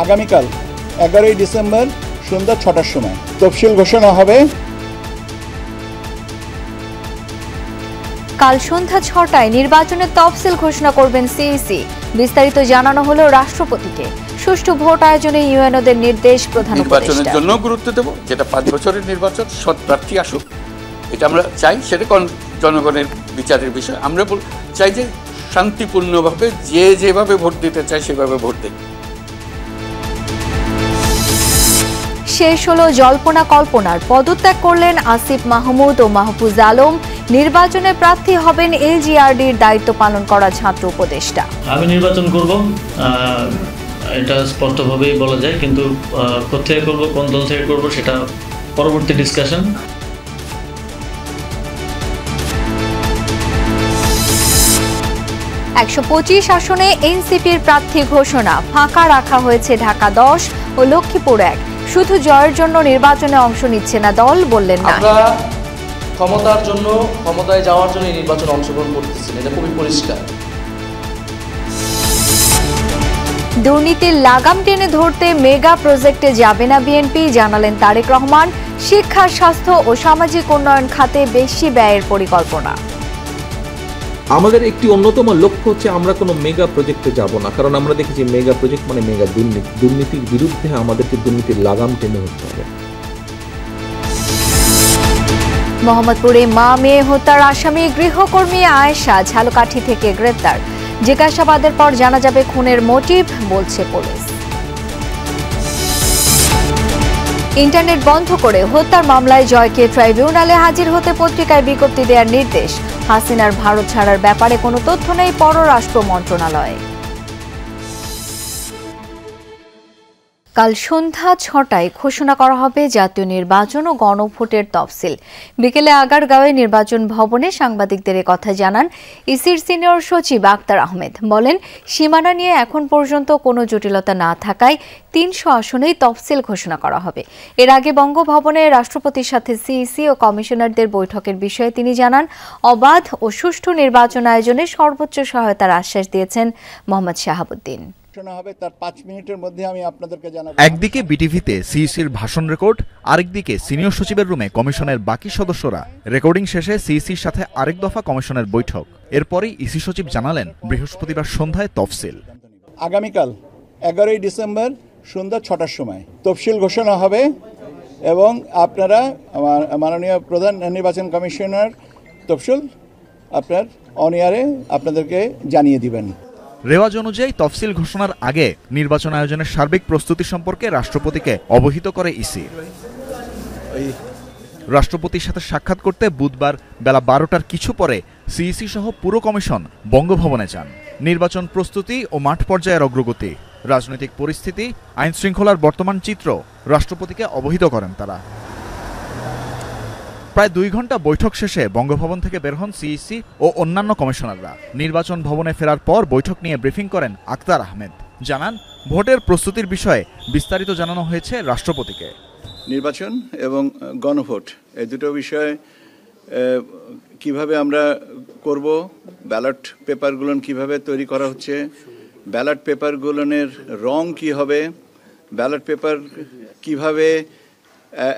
আগামীকাল 11ই ডিসেম্বর সন্ধ্যা 6টার সময় তফসিল ঘোষণা হবে। কাল সন্ধ্যা 6টায় নির্বাচনের তফসিল ঘোষণা করবেন সিইসি। বিস্তারিত জানানো হলো রাষ্ট্রপতিকে। সুষ্ঠু ভোট আয়োজনে ইউএনওদের নির্দেশ প্রধান উপদেষ্টা। নির্বাচনের জন্য গুরুত্ব দেব, যেটা 5 বছরের নির্বাচন, সৎ প্রার্থী আসুক, এটা আমরা চাই। সেটা জনগণের বিচারের বিষয়। আমরা চাই যে শান্তিপূর্ণভাবে যে যেভাবে ভোট দিতে চায় সেভাবে ভোট দেয়। শেষ হলো জল্পনা কল্পনার। পদত্যাগ করলেন আসিফ মাহমুদ ও মাহফুজ আলম। নির্বাচনে প্রার্থী হবেন এলজিআরডির দায়িত্ব পালন করা ছাত্র উপদেষ্টা। আমি নির্বাচন করব, এটা স্পষ্টভাবেই বলা যায়, কিন্তু কোথায় করব, কোন দল থেকে করব, সেটা পরবর্তী ডিসকাশন। $125 আসনে এনসিপির প্রার্থী ঘোষণা। ফাঁকা রাখা হয়েছে ঢাকা 10 ও লক্ষ্মীপুর 1। শুধু জয়ের জন্য নির্বাচনে অংশ নিচ্ছে না দল, বললেন না। আমরা ক্ষমতার জন্য, ক্ষমতায় যাওয়ার জন্য এই নির্বাচনে অংশগ্রহণ করতেছি, এটা খুবই পরিষ্কার। দুর্নীতির লাগাম টেনে ধরতে মেগা প্রজেক্টে যাবে না বিএনপি, জানালেন তারেক রহমান। শিক্ষা, স্বাস্থ্য ও সামাজিক উন্নয়ন খাতে বেশি ব্যয়ের পরিকল্পনা। আমাদের একটি অন্যতম লক্ষ্য হচ্ছে আমরা কোনো মেগা প্রজেক্টে যাব না, কারণ আমরা দেখেছি মেগা প্রজেক্ট মানে মেগা দুর্নীতি। দুর্নীতির বিরুদ্ধে আমাদেরকে দুর্নীতির লাগাম টেনে ধরতে হবে। মোহাম্মদপুরে মা মেয়ে হত্যার আসামি গৃহকর্মী আয়েশা ঝালকাঠি থেকে গ্রেপ্তার। জিজ্ঞাসাবাদের পর জানা যাবে খুনের মোটিভ, বলছে পুলিশ। ইন্টারনেট বন্ধ করে হত্যার মামলায় জয়কে ট্রাইব্যুনালে হাজির হতে পত্রিকায় বিজ্ঞপ্তি দেওয়ার নির্দেশ। হাসিনার ভারত ছাড়ার ব্যাপারে কোনো তথ্য নেই পররাষ্ট্র মন্ত্রণালয়ে। কাল সন্ধ্যা 6টায় ঘোষণা করা হবে জাতীয় নির্বাচন ও গণভোটের তফসিল। বিকেলে আগারগাঁওয়ে নির্বাচন ভবনে সাংবাদিকদের কথা জানান ইসির সিনিয়র সচিব আক্তার আহমেদ। বলেন, সীমানা নিয়ে এখন পর্যন্ত কোনো জটিলতা না থাকায় 300 আসনেই তফসিল ঘোষণা করা হবে। এর আগে বঙ্গভবনে রাষ্ট্রপতির সাথে সিইসি ও কমিশনারদের বৈঠকের বিষয়ে তিনি জানান, অবাধ ও সুষ্ঠু নির্বাচন আয়োজনে সর্বোচ্চ সহায়তার আশ্বাস দিয়েছেন মোহাম্মদ শাহাবুদ্দিন। একদিকে বিটিভিতে সিইসির ভাষণ রেকর্ড, আরেকদিকে সিনিয়র সচিবের রুমে কমিশনের বাকি সদস্যরা। রেকর্ডিং শেষে সিইসির সাথে আরেক দফা কমিশনের বৈঠক। এরপরই ইসি সচিব জানালেন বৃহস্পতিবার সন্ধ্যায় তফসিল। আগামীকাল 11ই ডিসেম্বর সন্ধ্যা 6টার সময় তফসিল ঘোষণা হবে এবং আপনারা মাননীয় প্রধান নির্বাচন কমিশনার তফসিল আপনার অনিয়ারে আপনাদেরকে জানিয়ে দিবেন। রেওয়াজ অনুযায়ী তফসিল ঘোষণার আগে নির্বাচন আয়োজনের সার্বিক প্রস্তুতি সম্পর্কে রাষ্ট্রপতিকে অবহিত করে ইসি। রাষ্ট্রপতির সাথে সাক্ষাৎ করতে বুধবার বেলা 12টার কিছু পরে সিইসি সহ পুরো কমিশন বঙ্গভবনে যান। নির্বাচন প্রস্তুতি ও মাঠ পর্যায়ের অগ্রগতি, রাজনৈতিক পরিস্থিতি, আইন শৃঙ্খলার বর্তমান চিত্র রাষ্ট্রপতিকে অবহিত করেন তারা। প্রায় 2 ঘন্টা বৈঠক শেষে বঙ্গভবন থেকে বের হন সিইসি ও অন্যান্য কমিশনাররা। নির্বাচন ভবনে ফেরার পর বৈঠক নিয়ে ব্রিফিং করেন আক্তার আহমেদ। জানান, ভোটের প্রস্তুতির বিষয়ে বিস্তারিত জানানো হয়েছে রাষ্ট্রপতিকে। নির্বাচন এবং গণভোট এই দুটো বিষয়ে কিভাবে আমরা করব, ব্যালট পেপারগুলো কিভাবে তৈরি করা হচ্ছে, ব্যালট পেপারগুলোর রং কি হবে, ব্যালট পেপার কিভাবে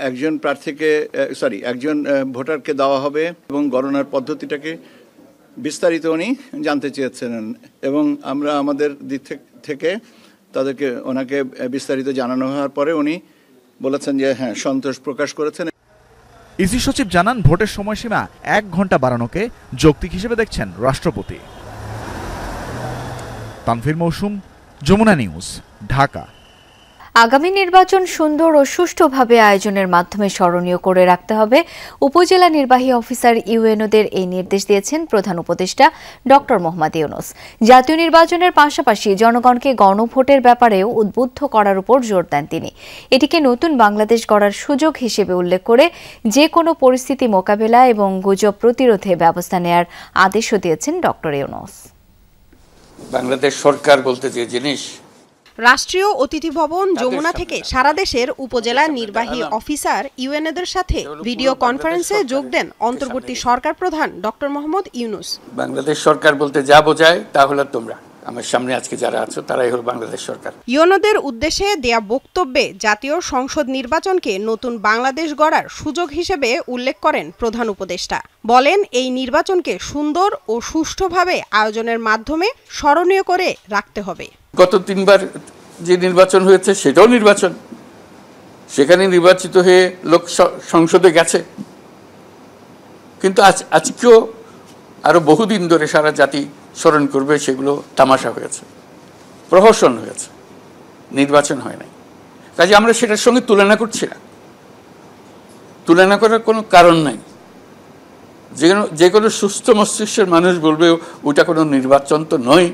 একজন প্রার্থীকে একজন ভোটারকে দেওয়া হবে এবং গণনার পদ্ধতিটাকে বিস্তারিত উনি জানতে চেয়েছেন এবং আমরা আমাদের দিক থেকে ওনাকে বিস্তারিত জানানো হওয়ার পরে উনি বলেছেন যে হ্যাঁ, সন্তোষ প্রকাশ করেছেন। ইসি সচিব জানান, ভোটের সময়সীমা 1 ঘন্টা বাড়ানোকে যৌক্তিক হিসেবে দেখছেন রাষ্ট্রপতি। তানভীর মৌসুম, যমুনা নিউজ, ঢাকা। আগামী নির্বাচন সুন্দর ও সুষ্ঠুভাবে আয়োজনের মাধ্যমে স্মরণীয় করে রাখতে হবে উপজেলা নির্বাহী অফিসার ইউএনওদের এই নির্দেশ দিয়েছেন প্রধান উপদেষ্টা ডক্টর মোহাম্মদ ইউনূস। জাতীয় নির্বাচনের পাশাপাশি জনগণকে গণভোটের ব্যাপারেও উদ্বুদ্ধ করার উপর জোর দেন তিনি। এটিকে নতুন বাংলাদেশ গড়ার সুযোগ হিসেবে উল্লেখ করে যে কোনো পরিস্থিতি মোকাবেলা এবং গুজব প্রতিরোধে ব্যবস্থা নেয়ার আদেশও দিয়েছেন ডক্টর ইউনূস। বাংলাদেশ সরকার বলতে যে জিনিস, রাষ্ট্রীয় অতিথি ভবন যমুনা থেকে সারা দেশের উপজেলা নির্বাহী অফিসার ইউএনওদের সাথে ভিডিও কনফারেন্সে যোগ দেন অন্তর্বর্তী সরকার প্রধান ডক্টর মোহাম্মদ ইউনূস। বাংলাদেশ সরকার বলতে যা বোঝায় তা হলো তোমরা, আমার সামনে আজকে যারা আছে তারাই হলো বাংলাদেশ সরকার। ইউএনওদের উদ্দেশ্যে দেয়া বক্তব্যে জাতীয় সংসদ নির্বাচনকে নতুন বাংলাদেশ গড়ার সুযোগ হিসেবে উল্লেখ করেন প্রধান উপদেষ্টা। বলেন, এই নির্বাচনকে সুন্দর ও সুষ্ঠুভাবে আয়োজনের মাধ্যমে স্মরণীয় করে রাখতে হবে। গত 3 বার যে নির্বাচন হয়েছে সেটাও নির্বাচন, সেখানে নির্বাচিত হয়ে লোক সংসদে গেছে, কিন্তু আজকেও আরো বহুদিন ধরে সারা জাতি স্মরণ করবে সেগুলো তামাশা হয়েছে, প্রহসন হয়েছে, নির্বাচন হয় নাই। কাজে আমরা সেটার সঙ্গে তুলনা করছি না, তুলনা করার কোনো কারণ নাই। যে কোনো সুস্থ মস্তিষ্কের মানুষ বলবে ওটা কোনো নির্বাচন তো নয়,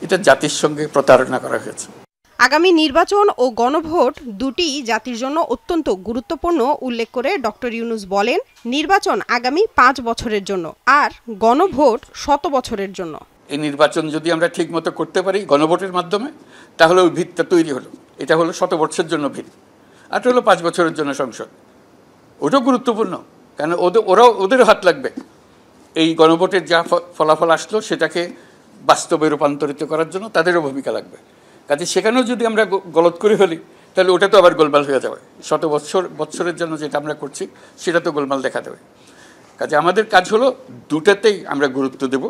এটা জাতির সঙ্গে প্রতারণা করা হয়েছে। আগামী নির্বাচন ও গণভোট দুটি জাতির জন্য অত্যন্ত গুরুত্বপূর্ণ উল্লেখ করে ডক্টর ইউনূস বলেন, নির্বাচন আগামী 5 বছরের জন্য আর গণভোট 100 বছরের জন্য। এই নির্বাচন যদি আমরা ঠিক মতো করতে পারি গণভোটের মাধ্যমে, তাহলে ওই ভিতটা তৈরি হলো। এটা হলো 100 বছরের জন্য ভিত, আর হলো 5 বছরের জন্য সংসদ। ওটাও গুরুত্বপূর্ণ, কারণ ওদেরও হাত লাগবে। এই গণভোটের যা ফলাফল আসলো সেটাকে বাস্তবে রূপান্তরিত করার জন্য তাদেরও ভূমিকা লাগবে। কাজে সেখানেও যদি আমরা গলত করে ফেলি তাহলে ওটা তো আবার গোলমাল হয়ে যাবে। 100 বছরের জন্য যেটা আমরা করছি সেটা তো গোলমাল দেখা দেবে। কাজে আমাদের কাজ হলো দুটাতেই আমরা গুরুত্ব দেব।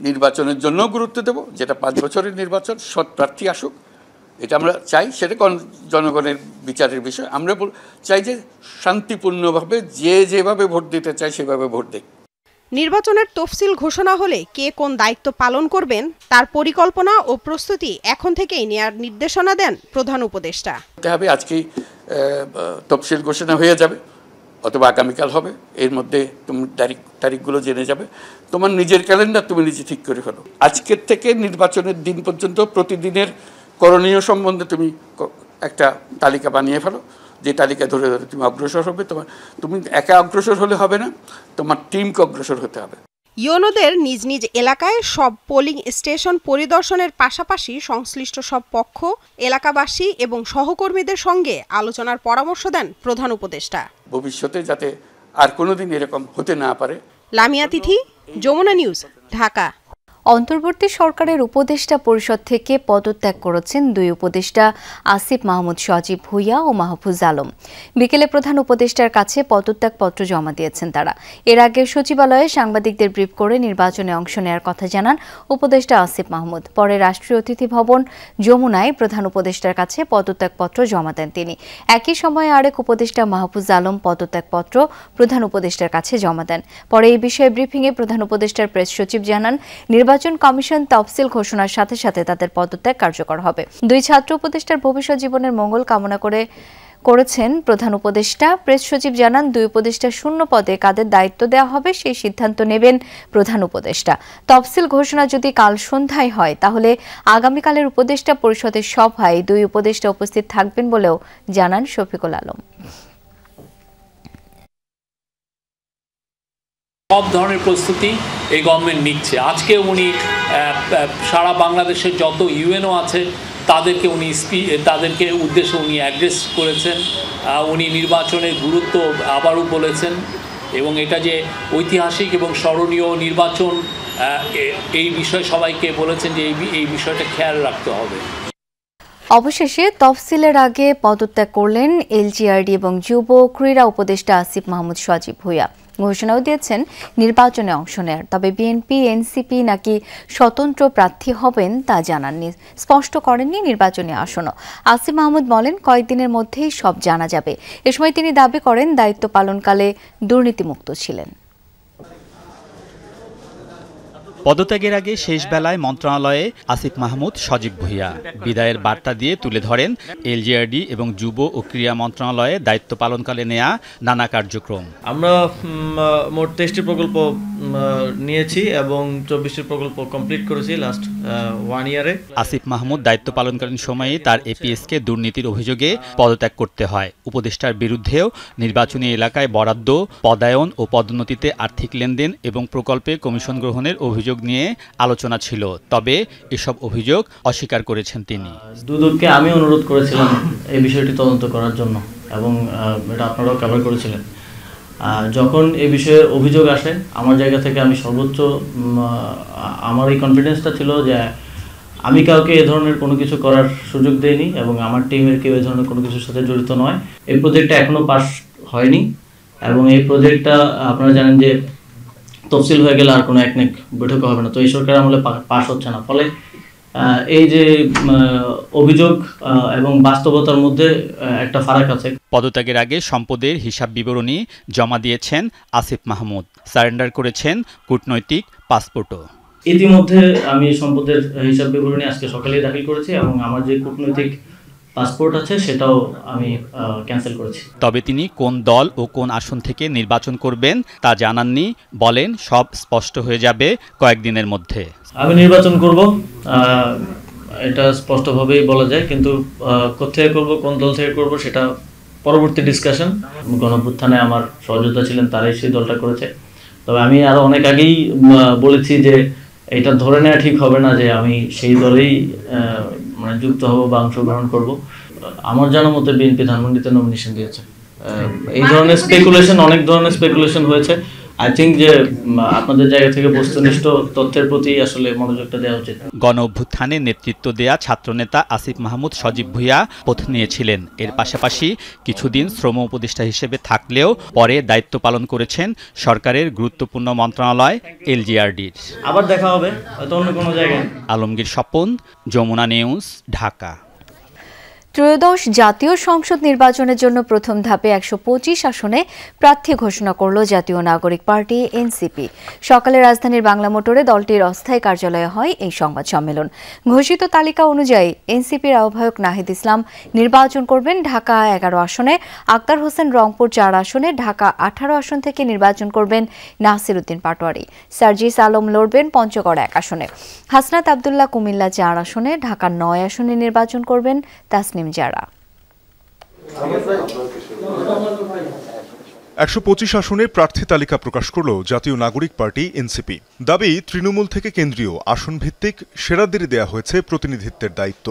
নির্বাচনের জন্যও গুরুত্ব দেব, যেটা 5 বছরের নির্বাচন, সৎ প্রার্থী আসুক, এটা আমরা চাই, সেটা জনগণের বিচারের বিষয়। আমরা চাই যে শান্তিপূর্ণভাবে যেভাবে ভোট দিতে চাই সেভাবে ভোট দেয়। নির্বাচনের তফসিল ঘোষণা হলে কে কোন দায়িত্ব পালন করবেন তার পরিকল্পনা ও প্রস্তুতি এখন থেকেই নেয়ার নির্দেশনা দেন প্রধান উপদেষ্টা। আজকেই তফসিল ঘোষণা হয়ে যাবে অথবা আগামীকাল হবে, এর মধ্যে তুমি তারিখগুলো জেনে যাবে। তোমার নিজের ক্যালেন্ডার তুমি নিজে ঠিক করে ফেলো। আজকের থেকে নির্বাচনের দিন পর্যন্ত প্রতিদিনের করণীয় সম্বন্ধে তুমি একটা তালিকা বানিয়ে ফেলো, যে তালিকা ধরে ধরে তুমি অগ্রসর হবে। তুমি একা অগ্রসর হলে হবে না, তোমার টিমকে অগ্রসর হতে হবে। ইউএনওদের নিজ নিজ এলাকায় সব পোলিং স্টেশন পরিদর্শনের পাশাপাশি সংশ্লিষ্ট সব পক্ষ, এলাকাবাসী এবং সহকর্মীদের সঙ্গে আলোচনার পরামর্শ দেন প্রধান উপদেষ্টা। ভবিষ্যতে যাতে আর কোনোদিন এরকম হতে না পারে। লামিয়া তিথি, যমুনা নিউজ, ঢাকা। অন্তর্বর্তী সরকারের উপদেষ্টা পরিষদ থেকে পদত্যাগ করেছেন 2 উপদেষ্টা আসিফ মাহমুদ সজীব ভুইয়া ও মাহফুজ আলম। বিকেলে প্রধান উপদেষ্টার কাছে পদত্যাগপত্র জমা দিয়েছেন তারা। এর আগে সচিবালয়ে সাংবাদিকদের ব্রিফ করে নির্বাচনে অংশ নেওয়ার কথা জানান উপদেষ্টা আসিফ মাহমুদ। পরে রাষ্ট্রীয় অতিথি ভবন যমুনায় প্রধান উপদেষ্টার কাছে পদত্যাগপত্র জমা দেন তিনি। একই সময়ে আরেক উপদেষ্টা মাহফুজ আলম পদত্যাগপত্র প্রধান উপদেষ্টার কাছে জমা দেন। পরে এই বিষয়ে ব্রিফিংয়ে প্রধান উপদেষ্টার প্রেস সচিব জানান, নির্বাচন কমিশন তফসিল ঘোষণার সাথে সাথে তাদের পদত্যাগ কার্যকর হবে। 2 ছাত্র উপদেষ্টার ভবিষ্যৎ জীবনের মঙ্গল কামনা করেছেন প্রধান উপদেষ্টা। প্রেস সচিব জানান, 2 উপদেষ্টা শূন্য পদে কাদের দায়িত্ব দেওয়া হবে সেই সিদ্ধান্ত নেবেন প্রধান উপদেষ্টা। তফসিল ঘোষণা যদি কাল সন্ধ্যায় হয় তাহলে আগামীকালের উপদেষ্টা পরিষদের সভায় 2 উপদেষ্টা উপস্থিত থাকবেন বলেও জানান শফিকুল আলম। সব ধরনের প্রস্তুতি এই গভর্নমেন্ট নিচ্ছে। আজকে উনি সারা বাংলাদেশের যত ইউএনও আছে তাদেরকে উদ্দেশ্যে উনি অ্যাড্রেস করেছেন। উনি নির্বাচনের গুরুত্ব আবারও বলেছেন এবং এটা যে ঐতিহাসিক এবং স্মরণীয় নির্বাচন এই বিষয়ে সবাইকে বলেছেন যে এই বিষয়টা খেয়াল রাখতে হবে। অবশেষে তফসিলের আগে পদত্যাগ করলেন এলজিআরডি এবং যুব ক্রীড়া উপদেষ্টা আসিফ মাহমুদ সজীব ভুইয়া। ঘোষণাও দিয়েছেন নির্বাচনে অংশ নেয়ার, তবে বিএনপি এনসিপি নাকি স্বতন্ত্র প্রার্থী হবেন তা জানাননি, স্পষ্ট করেননি নির্বাচনী আসনও। আসিফ মাহমুদ বলেন, কয়েকদিনের মধ্যেই সব জানা যাবে। এ সময় তিনি দাবি করেন দায়িত্ব পালনকালে দুর্নীতিমুক্ত ছিলেন। পদত্যাগের আগে শেষ বেলায় মন্ত্রণালয়ে আসিফ মাহমুদ সজীব ভুইয়া বিদায়ের বার্তা দিয়ে তুলে ধরেন এলজিআরডি এবং যুব ও ক্রীড়া মন্ত্রণালয়ে দায়িত্ব পালনকালে নেয়া নানা কার্যক্রম। আমরা মোট 23টি প্রকল্প নিয়েছি এবং 24টি প্রকল্প কমপ্লিট করেছি লাস্ট 1 ইয়ারে। আসিফ মাহমুদ দায়িত্ব পালনকালীন সময়ে তার এপিএসকে দুর্নীতির অভিযোগে পদত্যাগ করতে হয়। উপদেষ্টার বিরুদ্ধেও নির্বাচনী এলাকায় বরাদ্দ, পদায়ন ও পদোন্নতিতে আর্থিক লেনদেন এবং প্রকল্পে কমিশন গ্রহণের অভিযোগ নিয়ে আলোচনা ছিল, তবে এসব অভিযোগ অস্বীকার করেছেন তিনি। দুদককে আমি অনুরোধ করেছিলাম এই বিষয়টি তদন্ত করার জন্য এবং এটা আপনারাও কভার করেছিলেন। যখন এই বিষয়ে অভিযোগ আসে আমার জায়গা থেকে আমি সর্বোচ্চ আমার এই কনফিডেন্সটা ছিল যে আমি কাউকে এ ধরনের কোনো কিছু করার সুযোগ দেইনি এবং আমার টিমের কেউ এই ধরনের কোনো কিছুর সাথে জড়িত নয়। এই প্রজেক্টটা এখনো পাস হয়নি এবং এই প্রজেক্টটা আপনারা জানেন যে তফসিল হয়ে গেলে আর কোনো একনেক বৈঠক হবে না, তো এই সরকার আমলে পাস হচ্ছে না। ফলে এই যে অভিযোগ এবং বাস্তবতার মধ্যে একটা ফারাক আছে। পদত্যাগের আগে সম্পদের হিসাব বিবরণী জমা দিয়েছেন আসিফ মাহমুদ, সারেন্ডার করেছেন কূটনৈতিক পাসপোর্টও। ইতিমধ্যে আমি সম্পদের হিসাব বিবরণী আজকে সকালেই দাখিল করেছি এবং আমার যে কূটনৈতিক পাসপোর্ট আছে সেটাও আমি ক্যান্সেল করেছি। তবে তিনি কোন দল ও কোন আসন থেকে নির্বাচন করবেন তা জানাননি, বলেন সব স্পষ্ট হয়ে যাবে কয়েকদিনের মধ্যে। আমি নির্বাচন করব, এটা স্পষ্টভাবেই বলা যায়, কিন্তু কোথায় করব, কোন দল থেকে করব সেটা পরবর্তী ডিসকাশন। গণঅভ্যুত্থানে আমার সহযোদ্ধা ছিলেন, তারাই সেই দলটা করেছে। তবে আমি আরো অনেক আগেই বলেছি যে এটা ধরে নেওয়া ঠিক হবে না যে আমি সেই দলেই মানে যুক্ত হব বা অংশগ্রহণ করব। আমার জানা মতে বিএনপি ধানমন্ডিতে নমিনেশন দিয়েছে। এই ধরনের স্পেকুলেশন, অনেক ধরনের স্পেকুলেশন হয়েছে। আই থিঙ্ক যে আপনাদের জায়গা থেকে বস্তুনিষ্ঠ তথ্যের প্রতি আসলে মনোযোগটা দেওয়া উচিত। গণ অভ্যুত্থানে নেতৃত্ব দেয়া ছাত্রনেতা আসিফ মাহমুদ সজীব ভুঁইয়া পথ নিয়েছিলেন। এর পাশাপাশি কিছুদিন শ্রম উপদেষ্টা হিসেবে থাকলেও পরে দায়িত্ব পালন করেছেন সরকারের গুরুত্বপূর্ণ মন্ত্রণালয় এলজিআরডির। আবার দেখা হবে হয়তো অন্য কোনো জায়গায়। আলমগীর স্বপন, যমুনা নিউজ, ঢাকা। ত্রয়োদশ জাতীয় সংসদ নির্বাচনের জন্য প্রথম ধাপে 125 আসনে প্রার্থী ঘোষণা করল জাতীয় নাগরিক পার্টি এনসিপি। সকালে রাজধানীর বাংলা মোটরে দলটির অস্থায়ী কার্যালয়ে হয় এই সংবাদ সম্মেলন। ঘোষিত তালিকা অনুযায়ী এনসিপির আহ্বায়ক নাহিদ ইসলাম নির্বাচন করবেন ঢাকা 11 আসনে, আক্তার হোসেন রংপুর 4 আসনে, ঢাকা 18 আসন থেকে নির্বাচন করবেন নাসির উদ্দিন পাটোয়ারি, সার্জিস আলম লড়বেন পঞ্চগড় 1 আসনে, হাসনাত আবদুল্লাহ কুমিল্লা 4 আসনে, ঢাকা 9 আসনে নির্বাচন করবেন তাসনিম যারা। 125 আসনের প্রার্থী তালিকা প্রকাশ করল জাতীয় নাগরিক পার্টি এনসিপি। দাবি, তৃণমূল থেকে কেন্দ্রীয় আসন ভিত্তিক সেরাদের দেয়া হয়েছে প্রতিনিধিত্বের দায়িত্ব।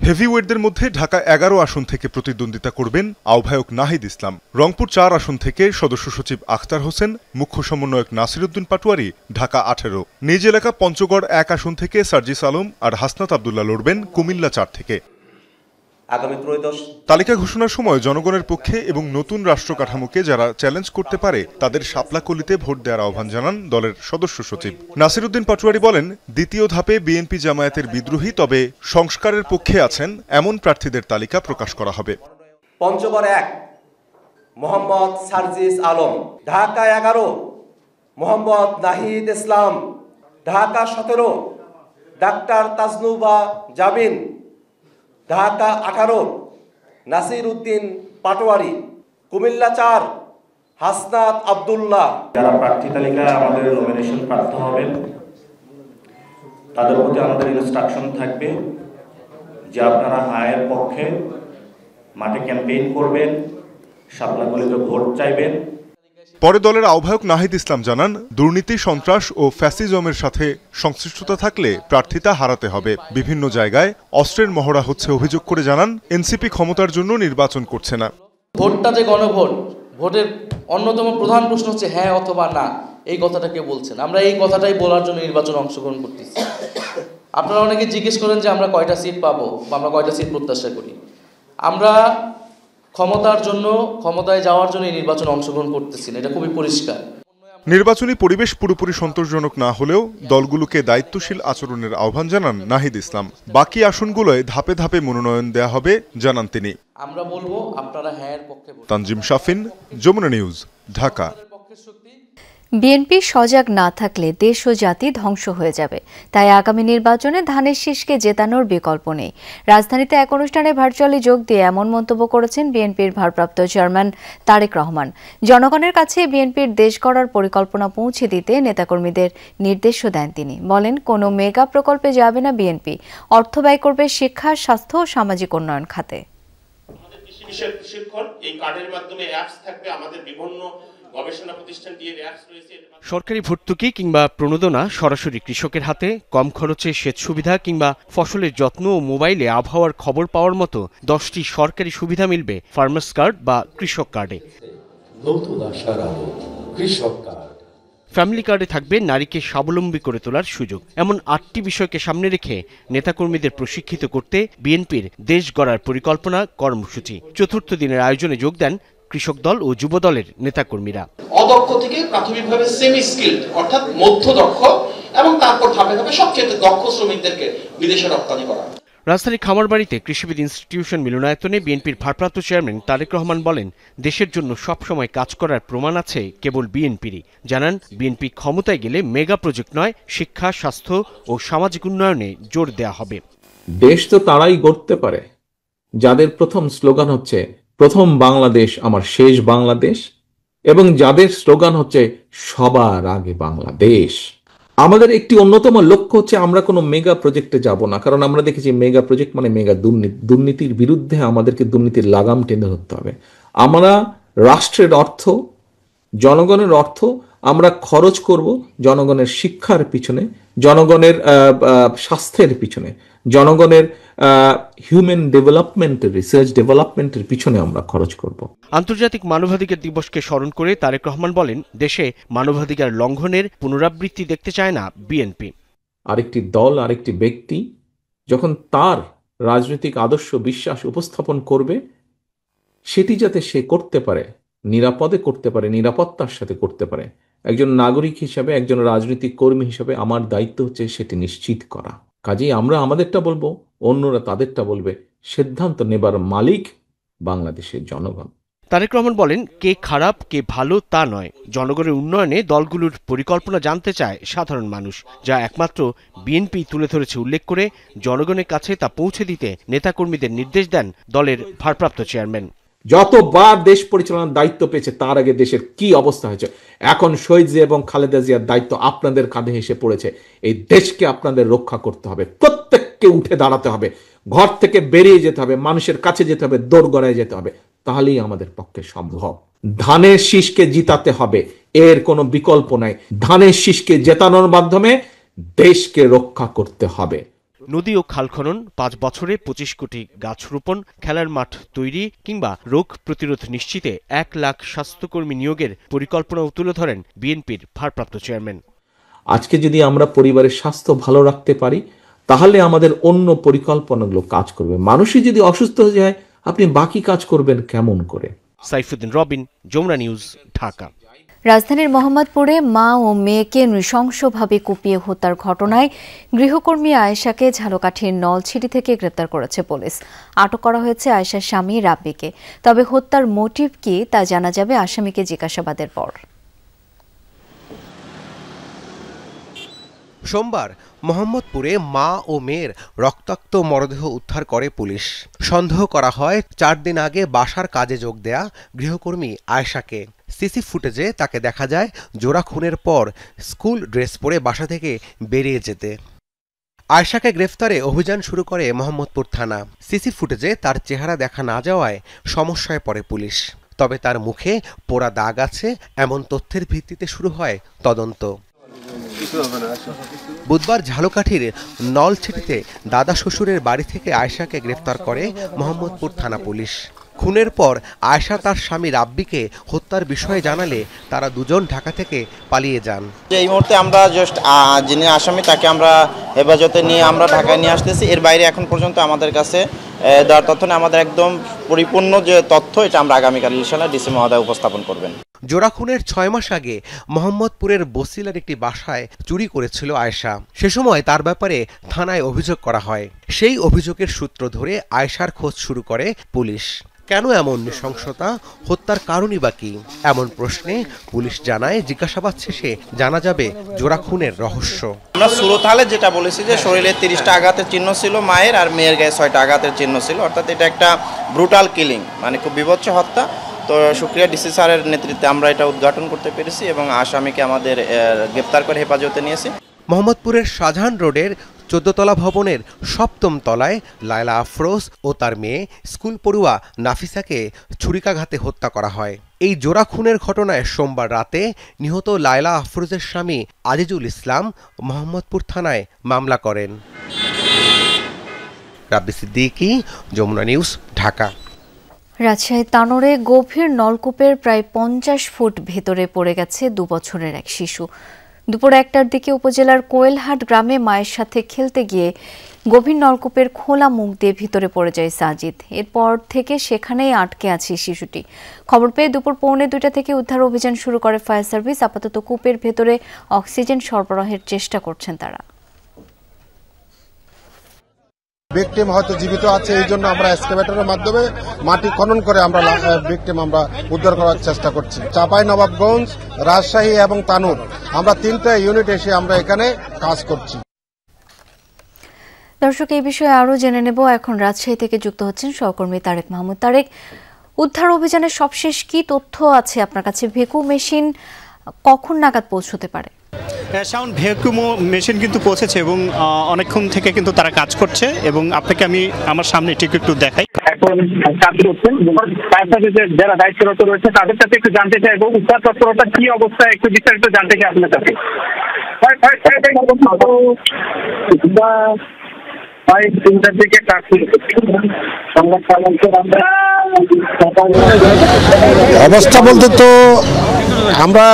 হেভিওয়েটদের মধ্যে ঢাকা 11 আসন থেকে প্রতিদ্বন্দ্বিতা করবেন আহ্বায়ক নাহিদ ইসলাম। রংপুর 4 আসন থেকে সদস্য সচিব আখতার হোসেন, মুখ্য সমন্বয়ক নাসির উদ্দিন পাটোয়ারি ঢাকা 18। নিজ এলাকা পঞ্চগড় 1 আসন থেকে সার্জিস আলম আর হাসনাত আবদুল্লাহ লড়বেন কুমিল্লা 4 থেকে। তালিকা ঘোষণার সময় জনগণের পক্ষে এবং নতুন রাষ্ট্র কাঠামোকে যারা চ্যালেঞ্জ করতে পারে তাদের শাপলাকলিতে ভোট দেওয়ার আহ্বান জানান দলের সদস্য সচিব নাসির উদ্দিন পাটোয়ারি। বলেন, দ্বিতীয় ধাপে বিএনপি জামায়াতের বিদ্রোহী তবে সংস্কারের পক্ষে আছেন এমন প্রার্থীদের তালিকা প্রকাশ করা হবে। পঞ্চগড় 1 মোহাম্মদ সার্জিস আলম, ঢাকা 11 মোহাম্মদ নাহিদ ইসলাম, ঢাকা 17 ডাক্তার তাজনুবা জাবিন, ঢাকা 18 নাসির উদ্দিন পাটোয়ারি, কুমিল্লা 4 হাসনাত আবদুল্লাহ। যারা প্রার্থী তালিকায় আমাদের নমিনেশন প্রার্থী হবেন তাদের প্রতি আমাদের ইনস্ট্রাকশন থাকবে যে আপনারা হায়ের পক্ষে মাঠে ক্যাম্পেইন করবেন, শাপলাকলিতে ভোট চাইবেন। পরে দলের আহ্বায়ক নাহিদ ইসলাম জানান, দুর্নীতি, সন্ত্রাস ও ফ্যাসিজমের সাথে সংশ্লিষ্টতা থাকলে প্রার্থিতা হারাতে হবে। বিভিন্ন জায়গায় অস্ত্রের মহড়া হচ্ছে অভিযোগ করে জানান, এনসিপি ক্ষমতার জন্য নির্বাচন করছে না। ভোটটা যে গণভোট, ভোটের অন্যতম প্রধান প্রশ্ন হচ্ছে হ্যাঁ অথবা না, এই কথাটা কে বলছেন? আমরা এই কথাটাই বলার জন্য নির্বাচনে অংশগ্রহণ করতেছি। আপনারা অনেকে জিজ্ঞেস করেন যে আমরা কয়টা সিট পাবো বা আমরা কয়টা সিট প্রত্যাশা করি। আমরা ক্ষমতার জন্য, ক্ষমতায় যাওয়ার জন্য এই নির্বাচনে অংশগ্রহণ করতেছি না, এটা খুবই পরিষ্কার। নির্বাচনী পরিবেশ পুরোপুরি সন্তোষজনক না হলেও দলগুলোকে দায়িত্বশীল আচরণের আহ্বান জানান নাহিদ ইসলাম। বাকি আসনগুলোয় ধাপে ধাপে মনোনয়ন দেয়া হবে জানান তিনি। আমরা বলবো আপনারা হ্যাঁ এর পক্ষে। তানজিম শাফিন, যমুনা নিউজ, ঢাকা। বিএনপি সজাগ না থাকলে দেশ ও জাতি ধ্বংস হয়ে যাবে, তাই আগামী নির্বাচনে ধানের শীষকে জেতানোর বিকল্প নেই। রাজধানীতে এক অনুষ্ঠানে ভার্চুয়ালি যোগ দিয়ে এমন মন্তব্য করেছেন বিএনপির ভারপ্রাপ্ত চেয়ারম্যান তারেক রহমান। জনগণের কাছে বিএনপির দেশ গড়ার পরিকল্পনা পৌঁছে দিতে নেতাকর্মীদের নির্দেশও দেন তিনি। বলেন, কোনো মেগা প্রকল্পে যাবে না বিএনপি, অর্থ ব্যয় করবে শিক্ষা, স্বাস্থ্য ও সামাজিক উন্নয়ন খাতে। এই কার্ডের মাধ্যমে অ্যাপস থাকবে, আমাদের বিভিন্ন গবেষণা প্রতিষ্ঠান দিয়ে অ্যাপস রয়েছে। সরকারি ভর্তুকি কিংবা প্রণোদনা সরাসরি কৃষকের হাতে, কম খরচে সেচ সুবিধা কিংবা ফসলের যত্ন ও মোবাইলে আবহাওয়ার খবর পাওয়ার মতো 10টি সরকারি সুবিধা মিলবে ফার্মার্স কার্ড বা কৃষক কার্ডে। নতুন আশার আলো কৃষক কার্ড। ফ্যামিলি কার্ডে থাকবে নারীকে স্বাবলম্বী করে তোলার সুযোগ। এমন 8টি বিষয়কে সামনে রেখে নেতাকর্মীদের প্রশিক্ষিত করতে বিএনপির দেশ গড়ার পরিকল্পনা কর্মসূচি। চতুর্থ দিনের আয়োজনে যোগ দেন কৃষক দল ও যুব দলের নেতাকর্মীরা। অদক্ষ থেকে প্রাথমিকভাবে সেমি স্কিলড অর্থাৎ মধ্য দক্ষ এবং তারপর ধাপে ধাপে সবচেয়ে দক্ষ শ্রমিকদেরকে বিদেশে রপ্তানি করা। রাজধানীর খামারবাড়িতে কৃষিবিদ ইনস্টিটিউশন মিলনায়তনে বিএনপির ভারপ্রাপ্ত চেয়ারম্যান তারেক রহমান বলেন, দেশের জন্য সবসময় কাজ করার প্রমাণ আছে কেবল বিএনপিরই। জানান, বিএনপি ক্ষমতায় গেলে মেগা প্রজেক্ট নয়, শিক্ষা, স্বাস্থ্য ও সামাজিক উন্নয়নে জোর দেয়া হবে। দেশ তো তারাই গড়তে পারে যাদের প্রথম স্লোগান হচ্ছে প্রথম বাংলাদেশ আমার শেষ বাংলাদেশ, এবং যাদের স্লোগান হচ্ছে সবার আগে বাংলাদেশ। আমাদের একটি অন্যতম লক্ষ্য হচ্ছে আমরা কোনো মেগা প্রজেক্টে যাব না, কারণ আমরা দেখেছি মেগা প্রজেক্ট মানে মেগা দুর্নীতি। দুর্নীতির বিরুদ্ধে আমাদেরকে দুর্নীতির লাগাম টেনে ধরতে হবে। আমরা রাষ্ট্রের অর্থ, জনগণের অর্থ আমরা খরচ করব জনগণের শিক্ষার পিছনে, জনগণের স্বাস্থ্যের পিছনে, জনগণের হিউম্যান ডেভেলপমেন্টের, রিসার্চ ডেভেলপমেন্টের পিছনে আমরা খরচ করব। আন্তর্জাতিক মানবাধিকার দিবসকে স্মরণ করে তারেক রহমান বলেন, দেশে মানবাধিকার লঙ্ঘনের পুনরাবৃত্তি দেখতে চায় না বিএনপি। আরেকটি দল, আরেকটি ব্যক্তি যখন তার রাজনৈতিক আদর্শ বিশ্বাস উপস্থাপন করবে, সেটি যাতে সে করতে পারে, নিরাপদে করতে পারে, নিরাপত্তার সাথে করতে পারে, একজন নাগরিক হিসাবে, একজন রাজনৈতিক কর্মী হিসাবে আমার দায়িত্ব হচ্ছে সেটি নিশ্চিত করা। কাজেই আমরা আমাদেরটা বলবো, অন্যরা তাদেরটা বলবে। সিদ্ধান্ত নেবার মালিক বাংলাদেশের জনগণ। তারেক রহমান বলেন, কে খারাপ কে ভালো তা নয়, জনগণের উন্নয়নে দলগুলোর পরিকল্পনা জানতে চায় সাধারণ মানুষ, যা একমাত্র বিএনপি তুলে ধরেছে উল্লেখ করে জনগণের কাছে তা পৌঁছে দিতে নেতাকর্মীদের নির্দেশ দেন দলের ভারপ্রাপ্ত চেয়ারম্যান। যতবার দেশ পরিচালনার দায়িত্ব পেয়েছে তার আগে দেশের কি অবস্থা হয়েছে, এখন শহীদ জিয়া এবং খালেদা জিয়ার দায়িত্ব আপনাদের কাঁধে এসে পড়েছে। এই দেশকে আপনাদের রক্ষা করতে হবে, প্রত্যেককে উঠে দাঁড়াতে হবে, ঘর থেকে বেরিয়ে যেতে হবে, মানুষের কাছে যেতে হবে, দোরগড়ায় যেতে হবে, তাহলেই আমাদের পক্ষে সম্ভব। ধানের শীষকে জিতাতে হবে, এর কোনো বিকল্প নাই। ধানের শীষকে জেতানোর মাধ্যমে দেশকে রক্ষা করতে হবে। নদী ও খাল খনন, 5 বছরে 25 কোটি গাছ রোপণ, খেলার মাঠ তৈরি কিংবা রোগ প্রতিরোধ নিশ্চিতে 1 লাখ স্বাস্থ্যকর্মী নিয়োগের পরিকল্পনাও তুলে ধরেন বিএনপির ভারপ্রাপ্ত চেয়ারম্যান। আজকে যদি আমরা পরিবারের স্বাস্থ্য ভালো রাখতে পারি, তাহলে আমাদের অন্য পরিকল্পনাগুলো কাজ করবে। মানুষই যদি অসুস্থ হয়ে যায়, আপনি বাকি কাজ করবেন কেমন করে? সাইফুদ্দিন রবিন, যমুনা নিউজ, ঢাকা। রাজধানীর মোহাম্মদপুরে মা ও মেয়েকে নৃশংসভাবে কুপিয়ে হত্যার ঘটনায় গৃহকর্মী আয়েশাকে ঝালকাঠির নলছিটি থেকে গ্রেপ্তার করেছে পুলিশ। আটক করা হয়েছে আয়েশার স্বামী রাব্বিকে। তবে হত্যার মোটিভ কি তা জানা যাবে আসামিকে জিজ্ঞাসাবাদের পর। সোমবার মোহাম্মদপুরে মা ও মেয়ের রক্তাক্ত মরদেহ উদ্ধার করে পুলিশ। সন্দেহ করা হয় 4 দিন আগে বাসার কাজে যোগ দেয়া গৃহকর্মী আয়েশাকে। সিসি ফুটেজে তাকে দেখা যায় জোড়া খুনের পর স্কুল ড্রেস পরে বাসা থেকে বেরিয়ে যেতে। আয়েশাকে গ্রেফতারে অভিযান শুরু করে মোহাম্মদপুর থানা। সিসি ফুটেজে তার চেহারা দেখা না যাওয়ায় সমস্যায় পড়ে পুলিশ। তবে তার মুখে পোড়া দাগ আছে এমন তথ্যের ভিত্তিতে শুরু হয় তদন্ত। বুধবার ঝালকাঠির নলছিটিতে দাদা শ্বশুরের বাড়ি থেকে আয়েশাকে গ্রেফতার করে মোহাম্মদপুর থানা পুলিশ। খুনের পর আয়েশা তার স্বামী রাব্বিকে হত্যার বিষয়ে জানালে তারা দুজন ঢাকা থেকে পালিয়ে যান। এই মুহূর্তে আমরা জাস্ট যিনি আসামি তাকে আমরা হেফাজতে নিয়ে আমরা ঢাকায় নিয়ে আসতেছি। এর বাইরে এখন পর্যন্ত আমাদের কাছে দেওয়ার তথ্য নেই। আমাদের একদম পরিপূর্ণ যে তথ্য, এটা আমরা আগামীকাল ইনশাআল্লাহ ডিসি মহোদয় উপস্থাপন করবেন। জোড়া খুনের 6 মাস আগে মোহাম্মদপুরের বসিলার একটি বাসায় চুরি করেছিল আয়েশা। সে সময় তার ব্যাপারে থানায় অভিযোগ করা হয়। সেই অভিযোগের সূত্র ধরে আয়েশার খোঁজ শুরু করে পুলিশ। কেন এমন নৃশংসতা, হত্যার কারণই বা কি? এমন প্রশ্নে পুলিশ জানায় জিজ্ঞাসাবাদ শেষে জানা যাবে জোড়া খুনের রহস্য। আমরা সুরতহালে যেটা বলেছি যে শরীরে 30টা আঘাতের চিহ্ন ছিল মায়ের, আর মেয়ের গায়ে 6টা আঘাতের চিহ্ন ছিল। অর্থাৎ এটা একটা ব্রুটাল কিলিং, মানে খুব বিভৎস হত্যা। তো শুক্রিয়া ডিসি স্যারের নেতৃত্বে আমরা এটা উদ্ঘাটন করতে পেরেছি এবং আসামিকে আমাদের গ্রেপ্তার করে হেফাজতে নিয়েছি। মোহাম্মদপুরের শাহজাহান রোডের 14 তলা ভবনের 7ম তলায় লায়লা আফরোজ ও তার মেয়ে স্কুল পড়ুয়া নাফিসাকে ছুরিকাঘাতে হত্যা করা হয়। এই জোড়া খুনের ঘটনায় সোমবার রাতে নিহত লায়লা আফরোজের স্বামী আজিজুল ইসলাম মোহাম্মদপুর থানায় মামলা করেন। রাব্বি সিদ্দিকী, যমুনা নিউজ, ঢাকা। রাজশাহী তানোরে গভীর নলকূপের প্রায় 50 ফুট ভেতরে পড়ে গেছে 2 বছরের এক শিশু। দুপুর 1টার দিকে উপজেলার কোয়েলহাট গ্রামে মায়ের সাথে খেলতে গিয়ে গভীর নলকূপের খোলা মুখ দিয়ে ভিতরে পড়ে যায় সাজিদ। এরপর থেকে সেখানেই আটকে আছে শিশুটি। খবর পেয়ে দুপুর 1:45 থেকে উদ্ধার অভিযান শুরু করে ফায়ার সার্ভিস। আপাতত কূপের ভেতরে অক্সিজেন সরবরাহের চেষ্টা করছেন তারা। ভিকটিম হয়তো জীবিত আছে, এই জন্য আমরা এক্সকাভেটরের মাধ্যমে মাটি খনন করে আমরা ভিকটিম আমরা উদ্ধার করার চেষ্টা করছি। চাঁপাইনবাবগঞ্জ, রাজশাহী এবং তানোর, আমরা 3টা ইউনিট এসে আমরা এখানে কাজ করছি। দর্শক, এই বিষয়ে আরো জেনে নেব। এখন রাজশাহী থেকে যুক্ত হচ্ছেন সহকর্মী তারেক মাহমুদ। তারেক, উদ্ধার অভিযানের সবশেষ কি তথ্য আছে আপনার কাছে? ভেকু মেশিন কখন নাগাদ পৌঁছতে পারে? সাউন্ড ভ্যাকুম মেশিন কিন্তু পৌঁছেছে এবং অনেকক্ষণ থেকে কিন্তু তারা কাজ করছে এবং আপনাকে আমি আমার সামনে একটু দেখাই। এখন কাজ করছেন যারা দায়িত্বরত রয়েছে তাদের সাথে একটু জানতে চাই এবং উদ্ধার তৎপরতা কি অবস্থায় একটু বিস্তারিত জানতে চাই আপনার কাছে। অবস্থা বলতে তো আমরা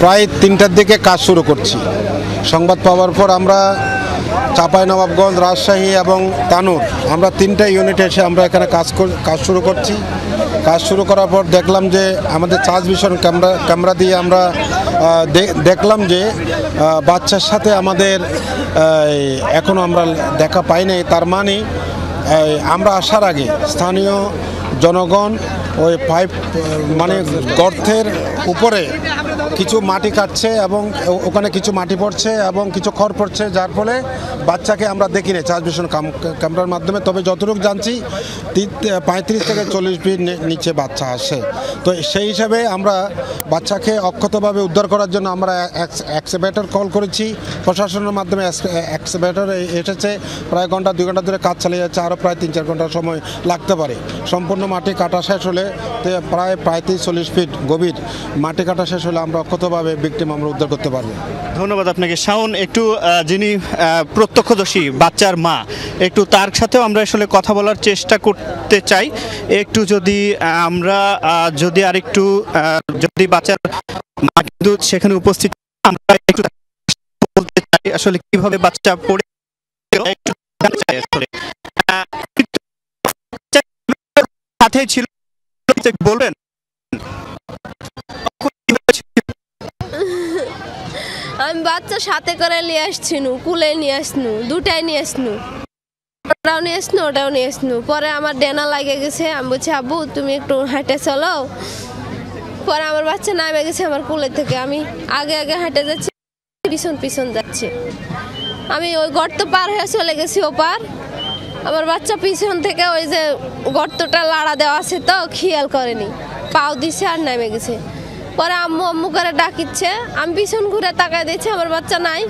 প্রায় 3টার দিকে কাজ শুরু করছি। সংবাদ পাওয়ার পর আমরা চাঁপাইনবাবগঞ্জ, রাজশাহী এবং তানোর, আমরা 3টা ইউনিট এসে আমরা এখানে কাজ শুরু করছি। কাজ শুরু করার পর দেখলাম যে আমাদের চার্জ ভিশন ক্যামেরা দিয়ে আমরা দেখলাম যে বাচ্চার সাথে আমাদের এখনও আমরা দেখা পাই নাই। তার মানে আমরা আসার আগে স্থানীয় জনগণ ওই পাইপ মানে গর্তের উপরে কিছু মাটি কাটছে এবং ওখানে কিছু মাটি পড়ছে এবং কিছু খড় পড়ছে, যার ফলে বাচ্চাকে আমরা দেখি না চার্জ ভিশন ক্যামেরার মাধ্যমে। তবে যতটুকু জানছি 35 থেকে 40 ফিট নিচে বাচ্চা আসে। তো সেই হিসাবে আমরা বাচ্চাকে অক্ষতভাবে উদ্ধার করার জন্য আমরা এক্সকাভেটর কল করেছি। প্রশাসনের মাধ্যমে এক্সকাভেটর এসেছে, প্রায় ঘন্টা 2 ঘন্টা ধরে কাজ চালিয়ে যাচ্ছে। আরও প্রায় 3-4 ঘন্টা সময় লাগতে পারে। সম্পূর্ণ মাটি কাটা শেষ হলে প্রায় 35-40 ফিট গভীর মাটি কাটা শেষ হলে আমরা অক্ষতভাবে ভিকটিম আমরা উদ্ধার করতে পারবো। ধন্যবাদ আপনাকে। শাওন, একটু যিনি প্রত্যক্ষদর্শী বাচ্চার মা, একটু তার সাথেও আমরা আসলে কথা বলার চেষ্টা করতে চাই। একটু যদি আমরা যদি আরেকটু যদি বাচ্চার মা কিন্তু সেখানে উপস্থিত, আমরা একটু বলতে চাই আসলে কিভাবে বাচ্চা পড়ে একটু জানতে চাই আসলে সাথে ছিল, বলবেন? আমি বাচ্চা সাথে করে নিয়ে আসছিনু, কুলে নিয়ে আসনু, দুটাই নিয়ে আসনু, ওটাও নিয়ে আসনু ওটাও নিয়ে আসনু। পরে আমার ডেনা লাগে গেছে, আমি বলছি আব্বু তুমি একটু হাঁটে চলো। পরে আমার বাচ্চা নামে গেছে আমার কুলে থেকে, আমি আগে আগে হাঁটে যাচ্ছি, পিছন পিছন যাচ্ছে। আমি ওই গর্ত পার হয়ে চলে গেছি ওপার। আমার বাচ্চা পিছন থেকে ওই যে গর্তটা লাড়া দেওয়া আছে তো খেয়াল করেনি, পাও দিছে আর নামে গেছে। পরে আম্মু আম্মু করে ডাকিচ্ছে, আমি পিছন ঘুরে তাকায় দিচ্ছি আমার বাচ্চা নাই।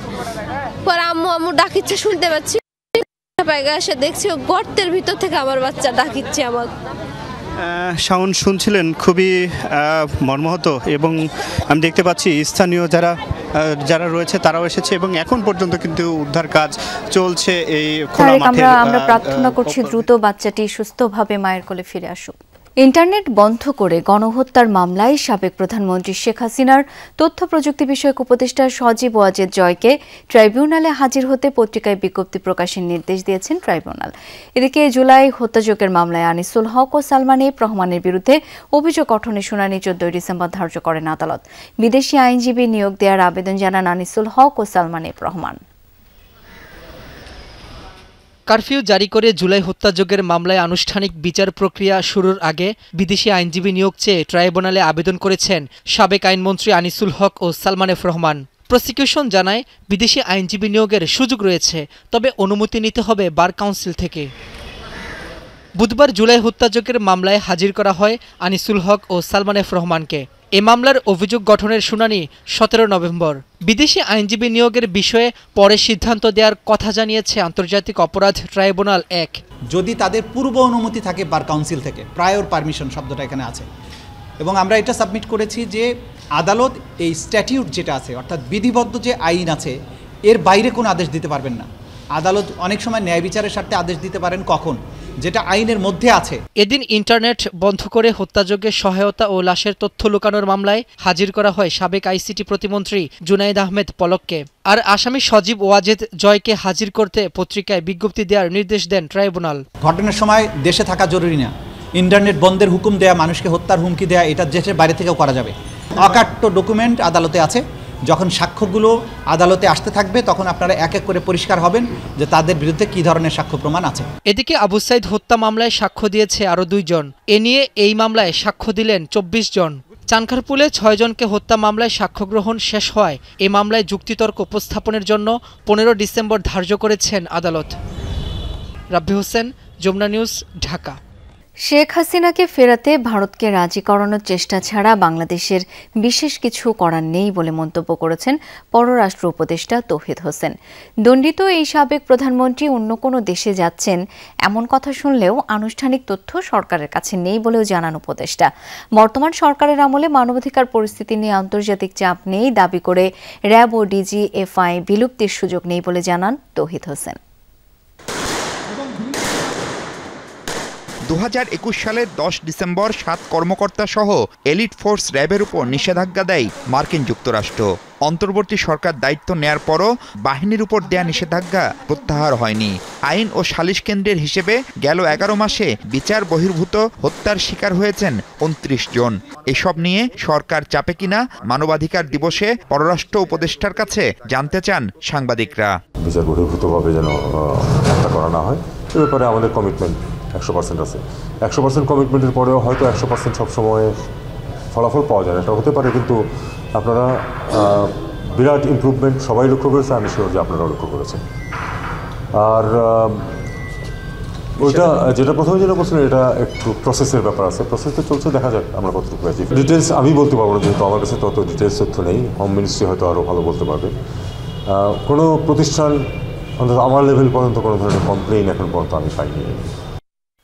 পরে আম্মু আম্মু ডাকিচ্ছে শুনতে পাচ্ছি, এসে দেখছি গর্তের ভিতর থেকে আমার বাচ্চা ডাকিচ্ছে আমার। শাওন, শুনছিলেন, খুবই মর্মাহত এবং আমি দেখতে পাচ্ছি স্থানীয় যারা রয়েছে তারাও এসেছে এবং এখন পর্যন্ত কিন্তু উদ্ধার কাজ চলছে। এই খোলা মাঠে আমরা প্রার্থনা করছি দ্রুত বাচ্চাটি সুস্থভাবে মায়ের কোলে ফিরে আসুক। ইন্টারনেট বন্ধ করে গণহত্যার মামলায় সাবেক প্রধানমন্ত্রী শেখ হাসিনার তথ্য প্রযুক্তি বিষয়ক উপদেষ্টা সজীব ওয়াজেদ জয়কে ট্রাইব্যুনালে হাজির হতে পত্রিকায় বিজ্ঞপ্তি প্রকাশের নির্দেশ দিয়েছেন ট্রাইব্যুনাল। এদিকে জুলাই হত্যাযজ্ঞের মামলায় আনিসুল হক ও সালমান এফ রহমানের বিরুদ্ধে অভিযোগ গঠনের শুনানি 14 ডিসেম্বর ধার্য করেন আদালত। বিদেশি আইনজীবী নিয়োগ দেওয়ার আবেদন জানান আনিসুল হক ও সালমান এফ রহমান। কারফিউ জারি করে জুলাই হত্যাযজ্ঞের মামলায় আনুষ্ঠানিক বিচার প্রক্রিয়া শুরুর আগে বিদেশি আইনজীবী নিয়োগ চেয়ে ট্রাইব্যুনালে আবেদন করেছেন সাবেক আইনমন্ত্রী আনিসুল হক ও সালমান এফ রহমান। প্রসিকিউশন জানায় বিদেশি আইনজীবী নিয়োগের সুযোগ রয়েছে, তবে অনুমতি নিতে হবে বার কাউন্সিল থেকে। বুধবার জুলাই হত্যাযজ্ঞের মামলায় হাজির করা হয় আনিসুল হক ও সালমান এফ রহমানকে। এ মামলার অভিযোগ গঠনের শুনানি 17 নভেম্বর। বিদেশি আইনজীবী নিয়োগের বিষয়ে পরে সিদ্ধান্ত দেওয়ার কথা জানিয়েছে আন্তর্জাতিক অপরাধ ট্রাইব্যুনাল 1। যদি তাদের পূর্ব অনুমতি থাকে বার কাউন্সিল থেকে, প্রায়র পারমিশন শব্দটা এখানে আছে, এবং আমরা এটা সাবমিট করেছি যে আদালত এই স্ট্যাটিউট যেটা আছে অর্থাৎ বিধিবদ্ধ যে আইন আছে এর বাইরে কোনো আদেশ দিতে পারবেন না। আদালত অনেক সময় ন্যায় বিচারের স্বার্থে আদেশ দিতে পারেন কখন, যেটা আইনের মধ্যে আছে। এদিন ইন্টারনেট বন্ধ করে হত্যাযজ্ঞে সহায়তা ও লাশের তথ্য লুকানোর মামলায় হাজির করা হয় সাবেক আইসিটি প্রতিমন্ত্রী জুনাইদ আহমেদ পলককে। আর আসামি সজীব ওয়াজেদ জয়কে হাজির করতে পত্রিকায় বিজ্ঞপ্তি দেওয়ার নির্দেশ দেন ট্রাইব্যুনাল। ঘটনার সময় দেশে থাকা জরুরি না, ইন্টারনেট বন্ধের হুকুম দেয়া, মানুষকে হত্যার হুমকি দেয়া এটা দেশের বাইরে থেকেও করা যাবে। অকাট্য ডকুমেন্ট আদালতে আছে, যখন সাক্ষ্যগুলো আদালতে আসতে থাকবে তখন আপনারা এক এক করে পরিষ্কার হবেন যে তাদের বিরুদ্ধে কী ধরনের সাক্ষ্য প্রমাণ আছে। এদিকে আবু সাইদ হত্যা মামলায় সাক্ষ্য দিয়েছে আরও 2 জন। এ নিয়ে এই মামলায় সাক্ষ্য দিলেন 24 জন। চানখারপুলে 6 জনকে হত্যা মামলায় সাক্ষ্য গ্রহণ শেষ হওয়ায় এই মামলায় যুক্তিতর্ক উপস্থাপনের জন্য 15 ডিসেম্বর ধার্য করেছেন আদালত। রাব্বি হোসেন, যমুনা নিউজ, ঢাকা। শেখ হাসিনাকে ফেরাতে ভারতকে রাজি করানোর চেষ্টা ছাড়া বাংলাদেশের বিশেষ কিছু করার নেই বলে মন্তব্য করেছেন পররাষ্ট্র উপদেষ্টা তৌহিদ হোসেন। দণ্ডিত এই সাবেক প্রধানমন্ত্রী অন্য কোনো দেশে যাচ্ছেন এমন কথা শুনলেও আনুষ্ঠানিক তথ্য সরকারের কাছে নেই বলেও জানান উপদেষ্টা। বর্তমান সরকারের আমলে মানবাধিকার পরিস্থিতি নিয়ে আন্তর্জাতিক চাপ নেই দাবি করে র্যাব ও ডিজিএফআই বিলুপ্তির সুযোগ নেই বলে জানান তৌহিদ হোসেন। 2021 সালের 10 ডিসেম্বর 7 কর্মকর্তা সহ এলিট ফোর্স র্যাবের উপর নিষেধাজ্ঞা দেয় মার্কিন যুক্তরাষ্ট্র। অন্তর্বর্তী সরকার দায়িত্ব নেয়ার পরও বাহিনীর উপর দেয়া নিষেধাজ্ঞা প্রত্যাহার হয়নি। আইন ও সালিশ কেন্দ্রের হিসেবে গেল 11 মাসে বিচার বহির্ভূত হত্যার শিকার হয়েছেন 29 জন। এসব নিয়ে সরকার চাপে কিনা মানবাধিকার দিবসে পররাষ্ট্র উপদেষ্টার কাছে জানতে চান সাংবাদিকরা। বিচার বহির্ভূতভাবে যেন হত্যা করা না হয় এ ব্যাপারে আমাদের কমিটমেন্ট 100% আছে। 100% কমিটমেন্টের পরেও হয়তো 100% সবসময় ফলাফল পাওয়া যায় না, এটা হতে পারে, কিন্তু আপনারা বিরাট ইমপ্রুভমেন্ট সবাই লক্ষ্য করেছে, আমি শিওর যে আপনারাও লক্ষ্য করেছেন। আর ওইটা যেটা প্রথমে যেটা বলছিলেন এটা একটু প্রসেসের ব্যাপার আছে, প্রসেসটা চলছে, দেখা যাক আমরা কতটুকু পেয়েছি। ডিটেলস আমি বলতে পারবো না, যেহেতু আমার কাছে তত ডিটেলস তথ্য নেই। হোম মিনিস্ট্রি হয়তো আরও ভালো বলতে পারবে। কোনো প্রতিষ্ঠান অন্তত আমার লেভেল পর্যন্ত কোনো ধরনের কমপ্লেইন এখন পর্যন্ত আমি পাইনি।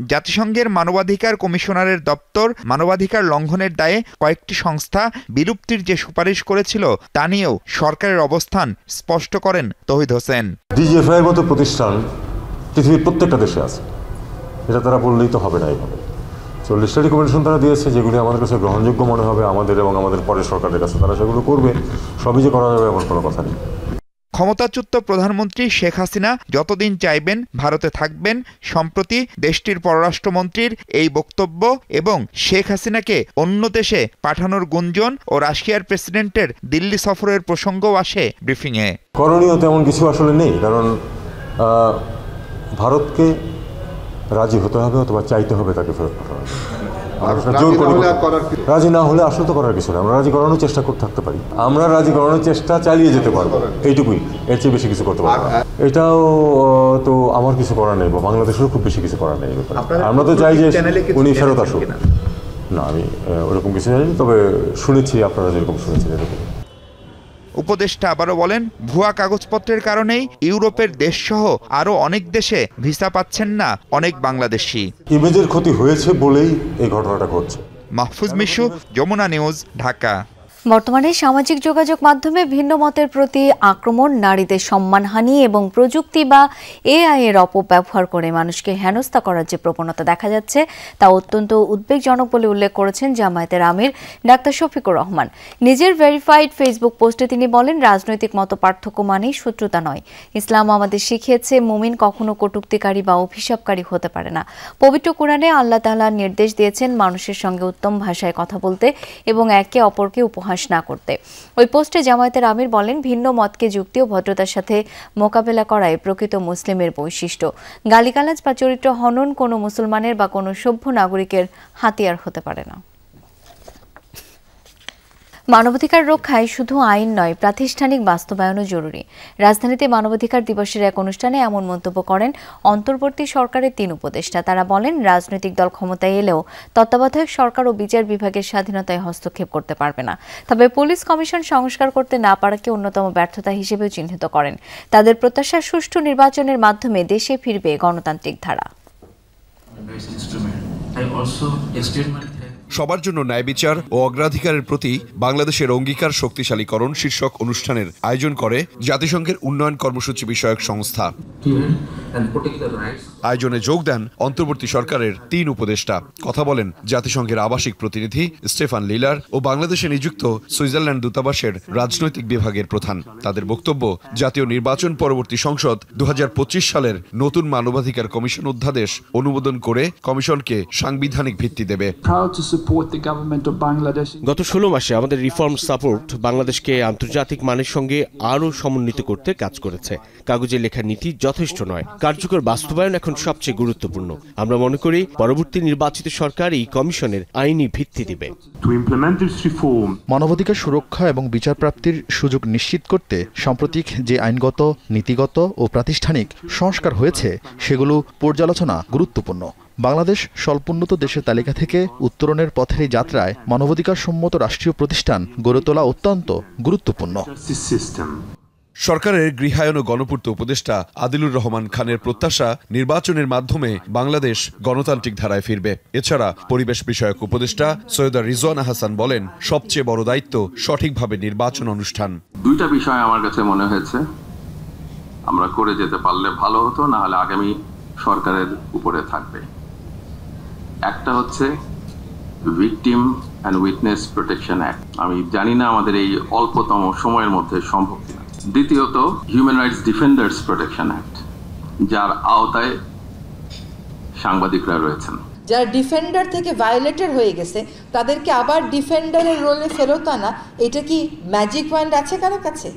জাতিসংঘের মানবাধিকার কমিশনারের দপ্তর মানবাধিকার লঙ্ঘনের দায়ে কয়েকটি সংস্থা বিলুপ্তির যে সুপারিশ করেছিল তা নিয়েও সরকারের অবস্থান স্পষ্ট করেন তৌহিদ হোসেন। ডিজিএফআই এর মতো প্রতিষ্ঠান পৃথিবীর প্রত্যেকটা দেশে আছে, এটা তারা বললেই তো হবে না। এইভাবে 40টা রিকমেন্ডেশন তারা দিয়েছে, যেগুলি আমাদের কাছে গ্রহণযোগ্য মনে হবে আমাদের এবং আমাদের পরের সরকারের কাছে, তারা সেগুলো করবে। সবই যে করা যাবে এমন কোনো কথা নেই। ক্ষমতাচ্যুত প্রধানমন্ত্রী শেখ হাসিনা যতদিন চাইবেন ভারতে থাকবেন। সম্প্রতি দেশটির পররাষ্ট্রমন্ত্রীর এই বক্তব্য এবং শেখ হাসিনাকে অন্য দেশে পাঠানোর গুঞ্জন ও রাশিয়ার প্রেসিডেন্টের দিল্লি সফরের প্রসঙ্গও আসে ব্রিফিংয়ে। করণীয় তেমন কিছু আসলে নেই, কারণ ভারতকে রাজি হতে হবে অথবা চাইতে হবে তাকে ফেরত পাঠানো। রাজি না হলে আসলে তো করার কিছু না, আমরা রাজি করানোর চেষ্টা করতে থাকতে পারি, আমরা রাজি করানোর চেষ্টা চালিয়ে যেতে পারবো, এইটুকুই, এর চেয়ে বেশি কিছু করতে পারবো না। এটাও তো আমার কিছু করার নেই, বাংলাদেশেরও খুব বেশি কিছু করার নেই। আমরা তো চাই যে উনি ফেরত আসুক। না, আমি ওরকম কিছু জানি, তবে শুনেছি আপনারা যেরকম শুনেছেন এরকম। উপদেষ্টা আবারও বলেন, ভুয়া কাগজপত্রের কারণেই ইউরোপের দেশসহ আরও অনেক দেশে ভিসা পাচ্ছেন না অনেক বাংলাদেশি। ইমেজের ক্ষতি হয়েছে বলেই এই ঘটনাটা ঘটছে। মাহফুজ মিশু, যমুনা নিউজ, ঢাকা। বর্তমানে সামাজিক যোগাযোগ মাধ্যমে ভিন্ন মতের প্রতি আক্রমণ, নারীদের সম্মানহানি এবং প্রযুক্তি বা এআই এর অপব্যবহার করে মানুষকে হেনস্থা করার যে প্রবণতা দেখা যাচ্ছে তা অত্যন্ত উদ্বেগজনক বলে উল্লেখ করেছেন জামায়াতের আমির ডাক্তার শফিকুর রহমান। নিজের ভেরিফাইড ফেসবুক পোস্টে তিনি বলেন, রাজনৈতিক মতপার্থক্য মানেই শত্রুতা নয়। ইসলাম আমাদের শিখিয়েছে মুমিন কখনো কটূক্তিকারী বা অভিশাপকারী হতে পারে না। পবিত্র কোরআনে আল্লাহ তাআলা নির্দেশ দিয়েছেন মানুষের সঙ্গে উত্তম ভাষায় কথা বলতে এবং একে অপরকে উপহাস না করতে। ওই পোস্টে জামায়াতের আমির বলেন, ভিন্ন মতকে যুক্তি ও ভদ্রতার সাথে মোকাবেলা করাই প্রকৃত মুসলিমের বৈশিষ্ট্য। গালিগালাজ বা চরিত্র হনন কোনো মুসলমানের বা কোনো সভ্য নাগরিকের হাতিয়ার হতে পারে না। মানবাধিকার রক্ষায় শুধু আইন নয়, প্রাতিষ্ঠানিক বাস্তবায়নও জরুরি। রাজধানীতে মানবাধিকার দিবসের এক অনুষ্ঠানে এমন মন্তব্য করেন অন্তর্বর্তী সরকারের 3 উপদেষ্টা। তারা বলেন, রাজনৈতিক দল ক্ষমতায় এলেও তত্ত্বাবধায়ক সরকার ও বিচার বিভাগের স্বাধীনতায় হস্তক্ষেপ করতে পারবে না। তবে পুলিশ কমিশন সংস্কার করতে না পারাকে অন্যতম ব্যর্থতা হিসেবেও চিহ্নিত করেন। তাদের প্রত্যাশা, সুষ্ঠু নির্বাচনের মাধ্যমে দেশে ফিরবে গণতান্ত্রিক ধারা। সবার জন্য ন্যায় বিচার ও অগ্রাধিকারের প্রতি বাংলাদেশের অঙ্গীকার শক্তিশালীকরণ শীর্ষক অনুষ্ঠানের আয়োজন করে জাতিসংঘের উন্নয়ন কর্মসূচি বিষয়ক সংস্থা। আয়োজনে যোগ দেন অন্তর্বর্তী সরকারের 3 উপদেষ্টা। কথা বলেন জাতিসংঘের আবাসিক প্রতিনিধি স্টেফান লিলার ও বাংলাদেশে নিযুক্ত সুইজারল্যান্ড দূতাবাসের রাজনৈতিক বিভাগের প্রধান। তাদের বক্তব্য, জাতীয় নির্বাচন পরবর্তী সংসদ 2025 সালের নতুন মানবাধিকার কমিশন অধ্যাদেশ অনুমোদন করে কমিশনকে সাংবিধানিক ভিত্তি দেবে। গত 16 মাসে আমাদের রিফর্ম সাপোর্ট বাংলাদেশকে আন্তর্জাতিক মানের সঙ্গে আরও সমন্বিত করতে কাজ করেছে। কাগজে লেখা নীতি যথেষ্ট নয়, কার্যকর বাস্তবায়ন এখন সবচেয়ে গুরুত্বপূর্ণ। আমরা মনে করি পরবর্তী নির্বাচিত সরকার এই কমিশনের আইনি ভিত্তি দিবে। মানবাধিকার সুরক্ষা এবং বিচার প্রাপ্তির সুযোগ নিশ্চিত করতে সাম্প্রতিক যে আইনগত, নীতিগত ও প্রাতিষ্ঠানিক সংস্কার হয়েছে সেগুলো পর্যালোচনা গুরুত্বপূর্ণ। বাংলাদেশ স্বল্পোন্নত দেশের তালিকা থেকে উত্তরণের পথের এই যাত্রায় মানবাধিকার সম্মত রাষ্ট্রীয় প্রতিষ্ঠান গড়ে তোলা অত্যন্ত গুরুত্বপূর্ণ। সরকারের গৃহায়ন ও গণপূর্ত উপদেষ্টা আদিলুর রহমান খানের প্রত্যাশা, নির্বাচনের মাধ্যমে বাংলাদেশ গণতান্ত্রিক ধারায় ফিরবে। এছাড়া পরিবেশ বিষয়ক উপদেষ্টা সৈয়দা রিজওয়ানা হাসান বলেন, সবচেয়ে বড় দায়িত্ব সঠিকভাবে নির্বাচন অনুষ্ঠান। দুইটা বিষয় আমার কাছে মনে হয়েছে আমরা করে যেতে পারলে ভালো হতো, না হলে আগামী সরকারের উপরে থাকবে। একটা হচ্ছে victim and witness protection act. আমি জানি না আমাদের এই অল্পতম সময়ের মধ্যে সম্ভব কিনা। দ্বিতীয়ত human rights defenders protection act, যার আওতায় সাংবাদিকরা রয়েছেন। যারা ডিফেন্ডার থেকে ভায়োলেটর হয়ে গেছে তাদেরকে আবার ডিফেন্ডারের রোলে ফেরত আনা, এটা কি ম্যাজিক ওয়ান্ড আছে কারো কাছে?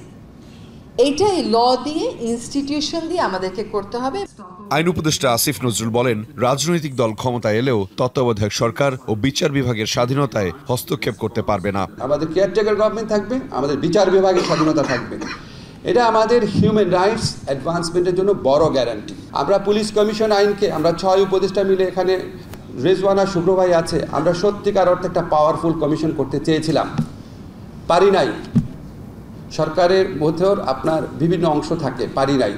এইটাই ল দিয়ে, ইনস্টিটিউশন দিয়ে আমাদেরকে করতে হবে। আইন উপদেষ্টা আসিফ নজরুল বলেন, রাজনৈতিক দল ক্ষমতায় এলেও তত্ত্বাবধায়ক সরকার ও বিচার বিভাগের স্বাধীনতায় হস্তক্ষেপ করতে পারবে না। আমাদের কেয়ারটেকার গভর্নমেন্ট থাকবে, আমাদের বিচার বিভাগের স্বাধীনতা থাকবে। এটা আমাদের হিউম্যান রাইটস অ্যাডভান্সমেন্টের জন্য বড় গ্যারান্টি। আমরা পুলিশ কমিশন আইনকে আমরা 6 উপদেষ্টা মিলে, এখানে রেজওয়ানা শুভ্রভাই আছে, আমরা সত্যিকার অর্থে একটা পাওয়ারফুল কমিশন করতে চেয়েছিলাম, পারি নাই। সরকারের মধ্যেও আপনার বিভিন্ন অংশ থাকে, পারি নাই।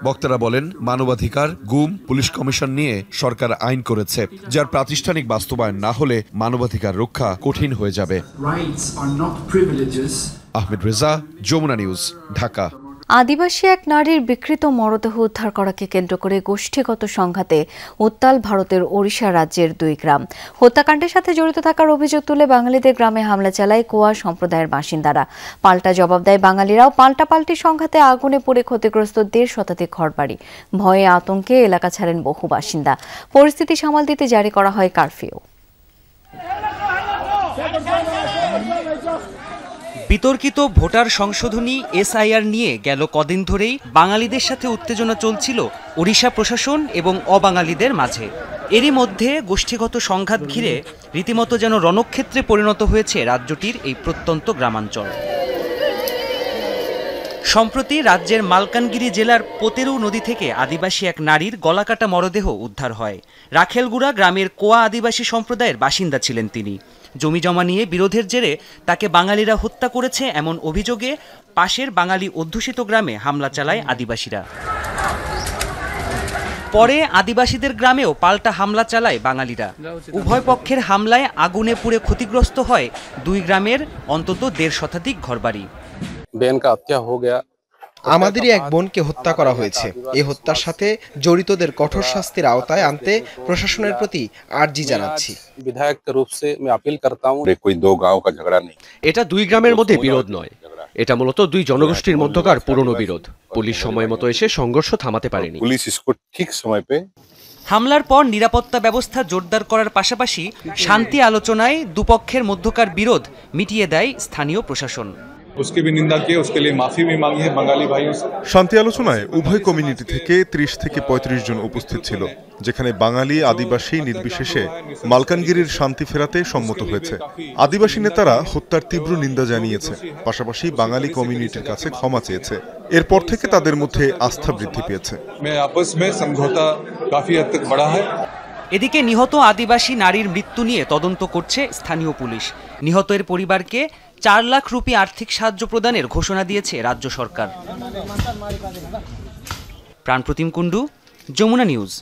বক্তারা বলেন, মানবাধিকার, গুম, পুলিশ কমিশন নিয়ে সরকার আইন করেছে, যার প্রাতিষ্ঠানিক বাস্তবায়ন না হলে মানবাধিকার রক্ষা কঠিন হয়ে যাবে। আহমেদ রেজা, যমুনা নিউজ, ঢাকা। আদিবাসী এক নারীর বিকৃত মরদেহ উদ্ধার করাকে কেন্দ্র করে গোষ্ঠীগত সংঘাতে উত্তাল ভারতের ওড়িশা রাজ্যের 2 গ্রাম। হত্যাকাণ্ডের সাথে জড়িত থাকার অভিযোগ তুলে বাঙালিদের গ্রামে হামলা চালায় কোয়া সম্প্রদায়ের বাসিন্দারা। পাল্টা জবাব দেয় বাঙালিরাও। পাল্টাপাল্টি সংঘাতে আগুনে পুড়ে ক্ষতিগ্রস্ত 1.5 শতাধিক ঘরবাড়ি। ভয়ে আতঙ্কে এলাকা ছাড়েন বহু বাসিন্দা। পরিস্থিতি সামাল দিতে জারি করা হয় কারফিউ। বিতর্কিত ভোটার সংশোধনী SIR নিয়ে গেল কদিন ধরেই বাঙালিদের সাথে উত্তেজনা চলছিল ওড়িশা প্রশাসন এবং অবাঙালিদের মাঝে। এরই মধ্যে গোষ্ঠীগত সংঘাত ঘিরে রীতিমতো যেন রণক্ষেত্রে পরিণত হয়েছে রাজ্যটির এই প্রত্যন্ত গ্রামাঞ্চল। সম্প্রতি রাজ্যের মালকানগিরি জেলার পোতেরু নদী থেকে আদিবাসী এক নারীর গলাকাটা মরদেহ উদ্ধার হয়। রাখেলগুড়া গ্রামের কোয়া আদিবাসী সম্প্রদায়ের বাসিন্দা ছিলেন তিনি। জমিজমা নিয়ে বিরোধের জেরে তাকে বাঙালিরা হত্যা করেছে এমন অভিযোগে পাশের বাঙালি অধ্যুষিত গ্রামে হামলা চালায় আদিবাসীরা। পরে আদিবাসীদের গ্রামেও পাল্টা হামলা চালায় বাঙালিরা। উভয় পক্ষের হামলায় আগুনে পুড়ে ক্ষতিগ্রস্ত হয় 2 গ্রামের অন্তত 1.5 শতাধিক ঘরবাড়ি। আমাদেরই এক বোনকে হত্যা করা হয়েছে। এই হত্যার সাথে জড়িতদের কঠোর শাস্তির আওতায় আনতে প্রশাসনের প্রতি আর্জি জানাচ্ছি। এটা 2 গ্রামের মধ্যে বিরোধ নয়, এটা মূলত 2 জনগোষ্ঠীর মধ্যকার পুরনো বিরোধ। পুলিশ সময় মতো এসে সংঘর্ষ থামাতে পারেনি। হামলার পর নিরাপত্তা ব্যবস্থা জোরদার করার পাশাপাশি শান্তি আলোচনায় দুপক্ষের মধ্যকার বিরোধ মিটিয়ে দেয় স্থানীয় প্রশাসন। শান্তি আলোচনায় উভয় কমিউনিটি থেকে 30 থেকে 35 জন উপস্থিত ছিল, যেখানে বাঙালি আদিবাসী নির্বিশেষে মালকানগিরির শান্তি ফেরাতে সম্মত হয়েছে। আদিবাসী নেতারা হত্যার তীব্র নিন্দা জানিয়েছে, পাশাপাশি বাঙালি কমিউনিটির কাছে ক্ষমা চেয়েছে। এরপর থেকে তাদের মধ্যে আস্থা বৃদ্ধি পেয়েছে। এদিকে নিহত আদিবাসী নারীর মৃত্যু নিয়ে তদন্ত করছে স্থানীয় পুলিশ। নিহতের পরিবারকে 4 লাখ রুপি আর্থিক সাহায্য প্রদানের ঘোষণা দিয়েছে রাজ্য সরকার। প্রাণপ্রতিম কুণ্ডু, যমুনা নিউজ।